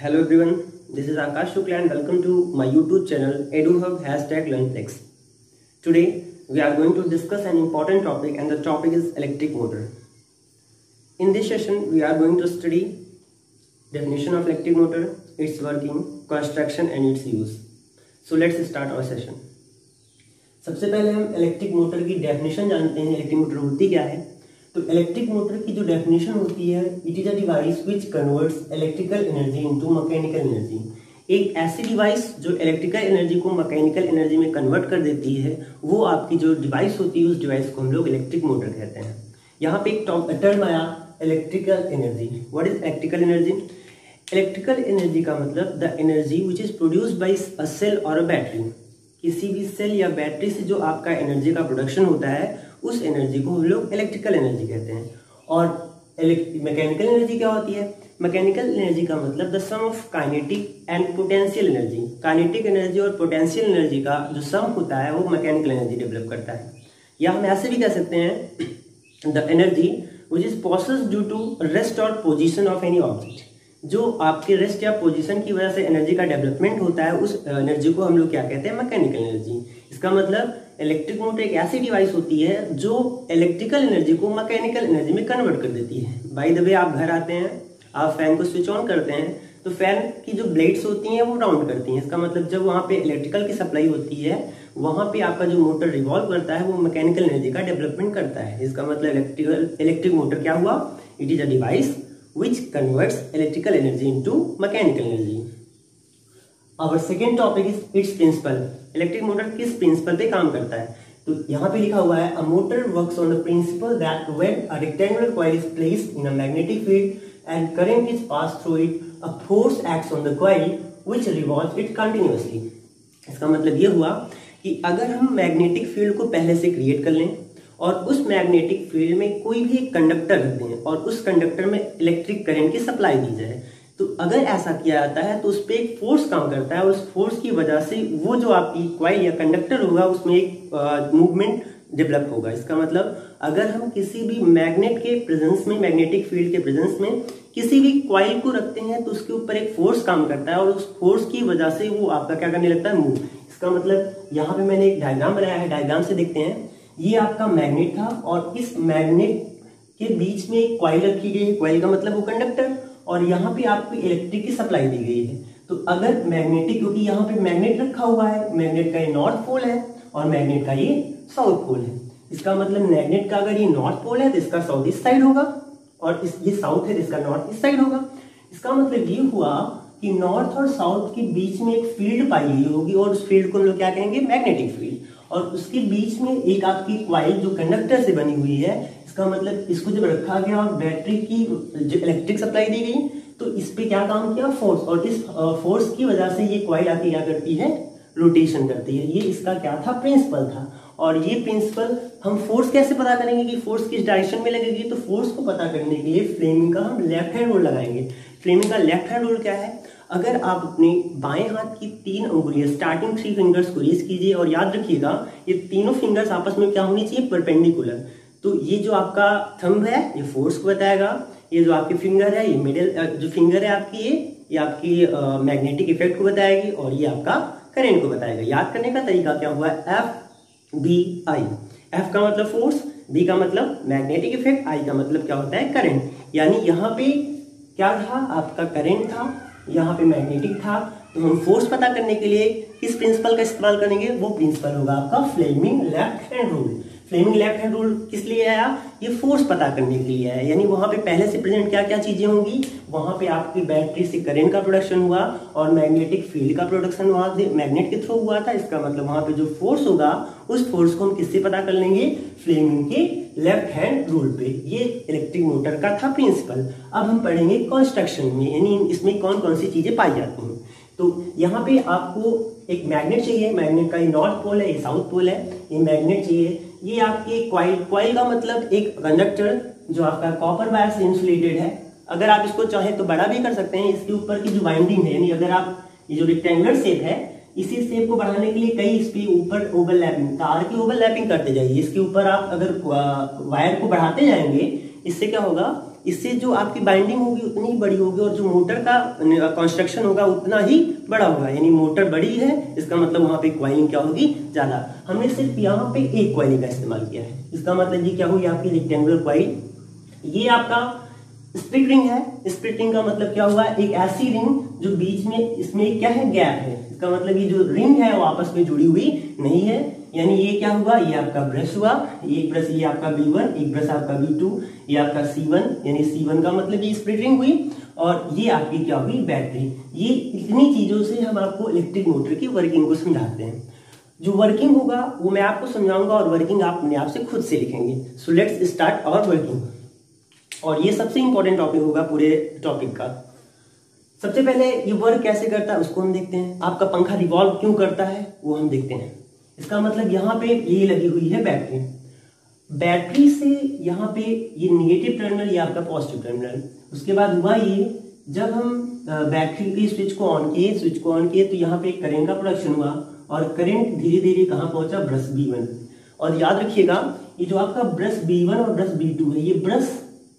Hello everyone, this is Akash Shukla and welcome to my YouTube channel EduHub #LearnFlex. Today we are going to discuss an important topic and the topic is electric motor. In this session we are going to study definition of electric motor, its working, construction and its use. So let's start our session. सबसे पहले हम electric motor की definition जानते हैं। Electric motor होती क्या है? तो इलेक्ट्रिक मोटर की जो डेफिनेशन होती है, it is a device which converts electrical energy into mechanical energy. एक ऐसी डिवाइस जो इलेक्ट्रिकल एनर्जी को मैकेनिकल एनर्जी में कन्वर्ट कर देती है, वो आपकी जो डिवाइस होती है उस डिवाइस को हम लोग इलेक्ट्रिक मोटर कहते हैं। यहाँ पे एक टर्म आया electrical energy. What is electrical energy? Electrical energy का मतलब the energy which is produced by a cell और अ बैटरी। किसी भी सेल या बैटरी से जो आपका एनर्जी का प्रोडक्शन होता है, उस एनर्जी को हम लोग इलेक्ट्रिकल एनर्जी कहते हैं। और मैकेनिकल एनर्जी क्या होती है? मैकेनिकल एनर्जी का मतलब the sum of kinetic and potential energy. Kinetic energy और पोटेंशियल एनर्जी का जो सम होता है वो मैकेनिकल एनर्जी डेवलप करता है। या हम ऐसे भी कह सकते हैं the energy which is processed due to rest और पोजिशन ऑफ एनी ऑब्जेक्ट। जो आपके रेस्ट या पोजीशन की वजह से एनर्जी का डेवलपमेंट होता है, उस एनर्जी को हम लोग क्या कहते हैं? Mechanical energy. इसका मतलब इलेक्ट्रिक मोटर एक ऐसी डिवाइस होती है जो इलेक्ट्रिकल एनर्जी को मैकेनिकल एनर्जी में कन्वर्ट कर देती है। बाय द वे, आप घर आते हैं, आप फैन को स्विच ऑन करते हैं तो फैन की जो ब्लेड्स होती हैं वो राउंड करती हैं। इसका मतलब जब वहाँ पे इलेक्ट्रिकल की सप्लाई होती है, वहाँ पे आपका जो मोटर रिवॉल्व करता है वो मैकेनिकल एनर्जी का डेवलपमेंट करता है। इसका मतलब इलेक्ट्रिक मोटर क्या हुआ? It is a device which converts electrical energy into mechanical energy. Our second topic is its principle. Electric motor किस प्रिंसिपल पे काम करता है? तो यहाँ पे लिखा हुआ है a motor works on the principle that when a rectangular coil is placed in a magnetic field and current is passed through it, a force acts on the coil which revolves it continuously. इसका मतलब ये हुआ कि अगर हम magnetic field को पहले से क्रिएट कर लें और उस मैग्नेटिक फील्ड में कोई भी एक कंडक्टर रख दें और उस कंडक्टर में इलेक्ट्रिक करंट की सप्लाई दी जाए, तो अगर ऐसा किया जाता है तो उस पर एक फोर्स काम करता है और उस फोर्स की वजह से वो जो आपकी कॉइल या कंडक्टर होगा उसमें एक मूवमेंट डेवलप होगा। इसका मतलब अगर हम किसी भी मैग्नेट के प्रेजेंस में, मैग्नेटिक फील्ड के प्रेजेंस में किसी भी कॉइल को रखते हैं तो उसके ऊपर एक फोर्स काम करता है और उस फोर्स की वजह से वो आपका क्या करने लगता है? मूव। इसका मतलब यहाँ पे मैंने एक डायग्राम बनाया है, डायग्राम से देखते हैं। ये आपका मैग्नेट था और इस मैग्नेट के बीच में एक कॉइल रखी गई है। कॉइल का मतलब वो कंडक्टर, और यहाँ पे आपको इलेक्ट्रिक की सप्लाई दी गई है। तो अगर मैग्नेटिक, क्योंकि यहाँ पे मैग्नेट रखा हुआ है, मैग्नेट का ये नॉर्थ पोल है और मैग्नेट का ये साउथ पोल है। इसका मतलब मैग्नेट का अगर ये नॉर्थ पोल है तो इसका साउथ ईस्ट साइड होगा, और ये साउथ है तो इसका नॉर्थ ईस्ट साइड होगा। इसका मतलब ये हुआ कि नॉर्थ और साउथ के बीच में एक फील्ड पाई गई होगी और उस फील्ड को हम लोग क्या कहेंगे? Magnetic field. और उसके बीच में एक आपकी कॉइल जो कंडक्टर से बनी हुई है। इसका मतलब इसको जब रखा गया और बैटरी की जो इलेक्ट्रिक सप्लाई दी गई तो इस पे क्या काम किया? फोर्स। और इस फोर्स की वजह से ये कॉइल आके क्या करती है? रोटेशन करती है। ये इसका क्या था? प्रिंसिपल था। और ये प्रिंसिपल, हम फोर्स कैसे पता करेंगे कि फोर्स किस डायरेक्शन में लगेगी? तो फोर्स को पता करने के लिए फ्लेमिंग का हम लेफ्ट हैंड रूल लगाएंगे। फ्लेमिंग का लेफ्ट हैंड रूल क्या है? अगर आप अपने बाएं हाथ की 3 उंगलियां, स्टार्टिंग 3 फिंगर्स को रेज कीजिए और याद रखिएगा ये तीनों फिंगर्स आपस में क्या होनी चाहिए? परपेंडिकुलर। तो ये जो आपका थंब है ये फोर्स को बताएगा, ये जो आपकी फिंगर है, ये मिडिल जो फिंगर है आपकी, ये आपकी मैग्नेटिक इफेक्ट को बताएगी और ये आपका करंट को बताएगा। याद करने का तरीका क्या हुआ? FBI। F का मतलब फोर्स, B का मतलब मैग्नेटिक इफेक्ट, I का मतलब क्या होता है? करंट। यानी यहाँ पे क्या था? आपका करंट था, यहाँ पे मैग्नेटिक था। तो हम फोर्स पता करने के लिए किस प्रिंसिपल का इस्तेमाल करेंगे? वो प्रिंसिपल होगा आपका Fleming left hand rule. Fleming left hand rule किस लिए आया? ये फोर्स पता करने के लिए आया। यानी वहां पे पहले से प्रेजेंट क्या क्या चीजें होंगी? वहां पे आपकी बैटरी से करंट का प्रोडक्शन हुआ और मैग्नेटिक फील्ड का प्रोडक्शन वहां से मैग्नेट के थ्रू हुआ था। इसका मतलब वहां पे जो फोर्स होगा उस फोर्स को हम किससे पता कर लेंगे? फ्लेमिंग के लेफ्ट हैंड रूल पे। ये इलेक्ट्रिक मोटर का था प्रिंसिपल। अब हम पढ़ेंगे कंस्ट्रक्शन में, यानी इसमें कौन कौन सी चीजें पाई जाती हैं। तो यहाँ पे आपको एक मैग्नेट चाहिए। मैग्नेट का ये नॉर्थ पोल है, ये साउथ पोल है। ये मैग्नेट चाहिए। ये आपकी कॉइल का मतलब एक कंडक्टर जो आपका कॉपर वायर से इंसुलेटेड है। अगर आप इसको चाहें तो बड़ा भी कर सकते हैं। इसके ऊपर की जो वाइंडिंग है, यानी अगर आप ये जो रेक्टेंगुलर शेप है, इसी शेप को बढ़ाने के लिए कई इसके ऊपर ओवरलैपिंग, तार की ओवरलैपिंग करते जाइए। इसके ऊपर आप अगर वायर को बढ़ाते जाएंगे, इससे क्या होगा? इससे जो आपकी बाइंडिंग होगी उतनी ही बड़ी होगी और जो मोटर का कंस्ट्रक्शन होगा उतना ही बड़ा होगा। यानी मोटर बड़ी है इसका मतलब वहां पे कॉइलिंग क्या होगी, ज्यादा। हमने सिर्फ यहाँ पे एक कॉइलिंग का इस्तेमाल किया है, इसका मतलब ये क्या हुई आपकी रेक्टेंगुलर कॉइल। ये आपका स्प्लिट रिंग है। स्प्लिट रिंग का मतलब क्या हुआ, एक ऐसी रिंग जो बीच में इसमें क्या है, गैप है। इसका मतलब ये जो रिंग है वो आपस में जुड़ी हुई नहीं है। यानी ये क्या हुआ, ये आपका ब्रश हुआ, एक ब्रश ये आपका B1, एक ब्रश आपका B2, ये आपका C1, यानी C1 का मतलब ये स्प्लिट रिंग हुई, और ये आपकी क्या हुई, बैटरी। ये इतनी चीजों से हम आपको इलेक्ट्रिक मोटर की वर्किंग को समझाते हैं। जो वर्किंग होगा वो मैं आपको समझाऊंगा और वर्किंग आप अपने आप से खुद से लिखेंगे। So let's start our working. और ये सबसे इंपॉर्टेंट टॉपिक होगा पूरे टॉपिक का। सबसे पहले ये वर्क कैसे करता है उसको हम देखते हैं। आपका पंखा रिवॉल्व क्यों करता है वो हम देखते हैं। इसका मतलब यहाँ पे ये लगी हुई है बैटरी। बैटरी से यहाँ पे ये निगेटिव टर्मिनल, ये आपका पॉजिटिव टर्मिनल। उसके बाद हुआ ये, जब हम बैटरी के स्विच को ऑन किए तो यहाँ पे करंट का प्रोडक्शन हुआ और करंट धीरे धीरे कहाँ पहुंचा, ब्रश B1। और याद रखिएगा ये जो आपका ब्रश B1 और ब्रश B2 है, ये ब्रश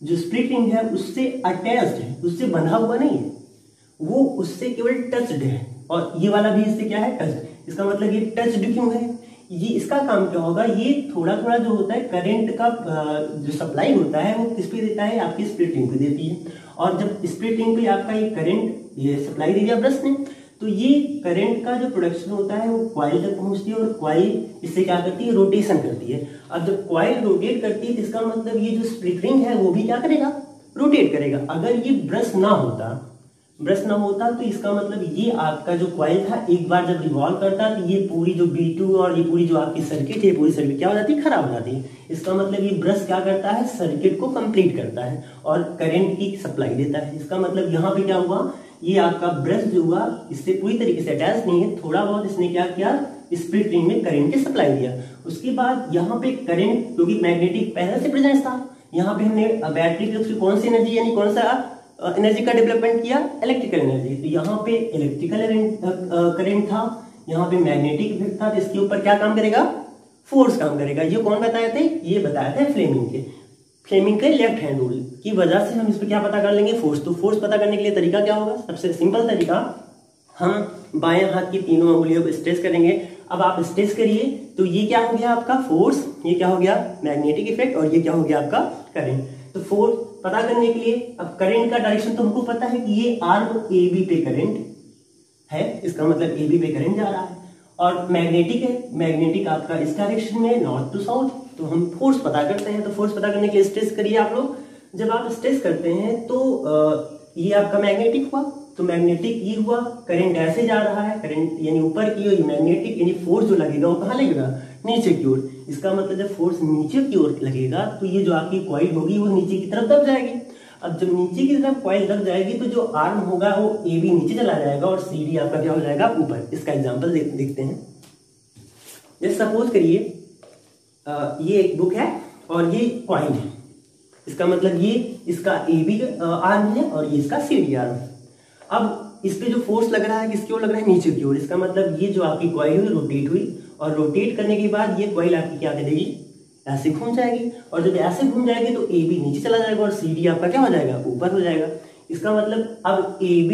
जो स्प्लिट रिंग है उससे अटैच्ड है, उससे बंधा हुआ नहीं है, वो उससे केवल टच्ड है। और ये वाला भी इससे क्या है, टच्ड। इसका मतलब ये टच्ड क्यों है, ये इसका काम क्या होगा, ये थोड़ा थोड़ा जो होता है करंट का जो सप्लाई होता है वो किस पे देता है, आपकी स्प्लिट रिंग पे देती है। और जब स्प्लिट रिंग पे आपका ये करंट ये सप्लाई दे दिया ब्रश ने, तो ये करंट का जो प्रोडक्शन होता है वो कॉइल तक पहुंचती है और कॉइल इससे क्या करती है, रोटेशन करती है। अब जब कॉइल रोटेट करती है तो इसका मतलब ये जो स्प्लिट रिंग है वो भी क्या करेगा, रोटेट करेगा। अगर ये ब्रश ना होता तो इसका मतलब ये आपका जो कॉइल था एक बार जब रिवॉल्व करता तो ये पूरी जो B2 और ये पूरी जो आपकी सर्किट है, पूरी सर्किट क्या हो जाती है, खराब हो जाती है। इसका मतलब ये ब्रश क्या करता है, सर्किट को कंप्लीट करता है और करंट की सप्लाई देता है। इसका मतलब यहाँ पे क्या हुआ, ये आपका ब्रश जो हुआ इससे पूरी तरीके से अटैच नहीं है, थोड़ा बहुत इसने क्या किया, स्प्लिट रिंग में करंट की सप्लाई दिया। उसके बाद यहाँ पे करंट, क्योंकि मैग्नेटिक पहले से प्रेजेंट था, यहाँ पे हमने बैटरी के थ्रू कौन सी एनर्जी, यानी कौन सा एनर्जी का डेवलपमेंट किया, इलेक्ट्रिकल एनर्जी। तो यहाँ पे इलेक्ट्रिकल करंट था, यहाँ पे मैग्नेटिक इफेक्ट था, तो इसके ऊपर क्या काम करेगा, फोर्स काम करेगा। ये कौन बताए थे, ये बताया था फ्लेमिंग के लेफ्ट हैंड रूल की वजह से हम इस पर क्या पता कर लेंगे, फोर्स। तो फोर्स पता करने के लिए तरीका क्या होगा, सबसे सिंपल तरीका, हम बाएं हाथ की तीनों उंगलियों को स्ट्रेच करेंगे। अब आप स्ट्रेच करिए तो ये क्या हो गया आपका फोर्स, ये क्या हो गया मैग्नेटिक इफेक्ट, और ये क्या हो गया आपका करंट। तो फोर्स पता करने के लिए अब करंट का डायरेक्शन तो हमको पता है कि ये आर्म AB पे करंट है, इसका मतलब AB पे करंट जा रहा है। और मैग्नेटिक है, मैग्नेटिक आपका इस डायरेक्शन में नॉर्थ टू साउथ। तो हम फोर्स पता करते हैं, तो फोर्स पता करने के लिए स्ट्रेच करिए आप लोग। जब आप स्ट्रेच करते हैं तो ये आपका मैग्नेटिक हुआ, तो मैग्नेटिक ये हुआ, करंट ऐसे जा रहा है, करंट यानी ऊपर की ओर, मैग्नेटिक यानी फोर्स जो लगेगा वो कहाँ लगेगा, नीचे की ओर। इसका मतलब जब फोर्स नीचे की ओर लगेगा तो ये जो आपकी कॉइल होगी वो नीचे की तरफ दब जाएगी। अब जब नीचे की तरफ कॉइल दब जाएगी तो जो आर्म होगा वो AB नीचे चला जाएगा और CD आपका क्या हो जाएगा, ऊपर। इसका एग्जांपल देखते हैं। जैसे सपोज करिए ये एक बुक है और ये कॉइल है, इसका मतलब ये इसका AB आर्म है और ये इसका CD आर्म है। अब इस पे जो फोर्स लग रहा है किसकी ओर लग रहा है, नीचे की ओर। इसका मतलब ये जो आपकी कॉइल हुई रोटेट हुई, और रोटेट करने के बाद ये कॉइल आपकी क्या करेगी, ऐसे घूम जाएगी। और जब ऐसे घूम जाएगी तो AB नीचे चला जाएगा और CD आपका क्या हो जाएगा, ऊपर हो जाएगा। इसका मतलब अब AB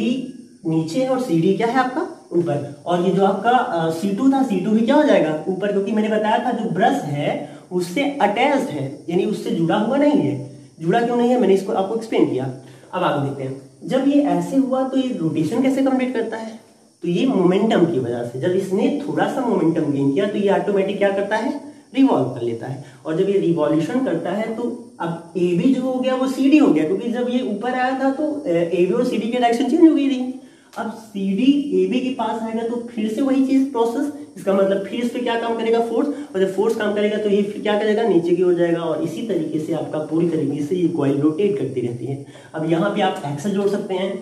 नीचे है और CD क्या है आपका, ऊपर। और ये जो आपका C2 था, C2 भी क्या हो जाएगा, ऊपर, क्योंकि मैंने बताया था जो ब्रश है उससे अटैच्ड है, यानी उससे जुड़ा हुआ नहीं है। जुड़ा क्यों नहीं है, मैंने इसको आपको एक्सप्लेन किया। अब आगे देखते हैं, जब ये ऐसे हुआ तो ये रोटेशन कैसे कंप्लीट करता है, तो ये मोमेंटम की वजह से। जब इसने थोड़ा सा मोमेंटम गेन किया तो ये ऑटोमेटिक क्या करता है, रिवॉल्व कर लेता है। और जब ये रिवॉल्यूशन करता है तो अब AB जो हो गया वो CD हो गया, क्योंकि जब ये ऊपर आया था तो AB और CD की डायरेक्शन चेंज हो गई थी। अब CD AB के पास आएगा तो फिर से वही चीज प्रोसेस, इसका मतलब फिर इस पे क्या काम करेगा, फोर्स। और जब फोर्स काम करेगा तो ये फिर क्या करेगा, नीचे की ओर जाएगा। और इसी तरीके से आपका पूरी तरीके से ये कॉइल रोटेट करती रहती है। अब यहाँ पे आप एक्सल जोड़ सकते हैं,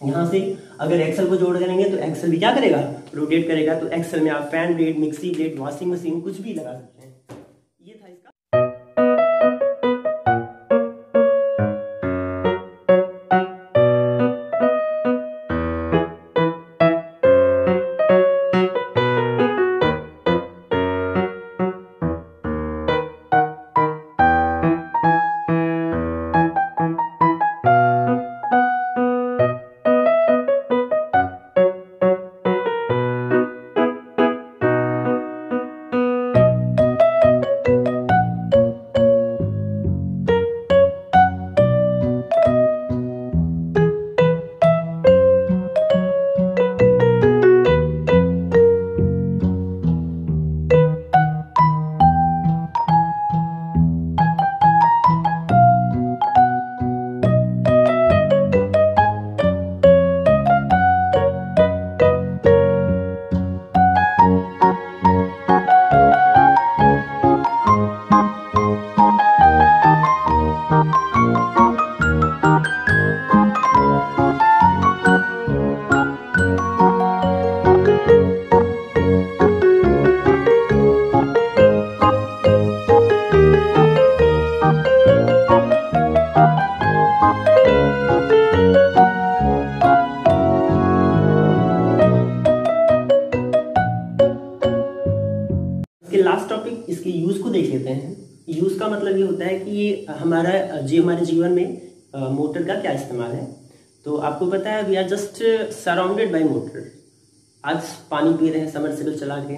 यहाँ से अगर एक्सल को जोड़ करेंगे तो एक्सल भी क्या करेगा, रोटेट करेगा। तो एक्सल में आप fan blade, mixie blade, washing machine कुछ भी लगा सकते हैं। ये था इसका। लास्ट टॉपिक इसके यूज़ को देख लेते हैं। यूज़ का मतलब ये होता है कि ये हमारे जीवन में मोटर का क्या इस्तेमाल है। तो आपको पता है we are just surrounded by motor. आज पानी पी रहे हैं समरसेबल चला के,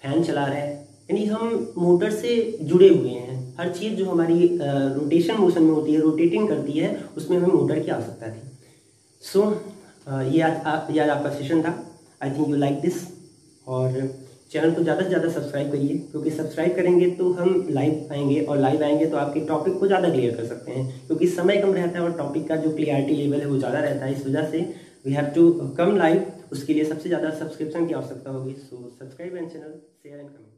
फैन चला रहे हैं, यानी हम मोटर से जुड़े हुए हैं। हर चीज़ जो हमारी रोटेशन मोशन में होती है, रोटेटिंग करती है, उसमें हमें मोटर की आवश्यकता थी। सो ये आज आपका सेशन था। I think you like this. और चैनल को ज़्यादा से ज़्यादा सब्सक्राइब करिए, क्योंकि सब्सक्राइब करेंगे तो हम लाइव आएंगे, और लाइव आएंगे तो आपके टॉपिक को ज़्यादा क्लियर कर सकते हैं, क्योंकि समय कम रहता है और टॉपिक का जो क्लियरिटी लेवल है वो ज़्यादा रहता है। इस वजह से we have to come live. उसके लिए सबसे ज़्यादा सब्सक्रिप्शन की आवश्यकता होगी। So subscribe and channel, share and comment.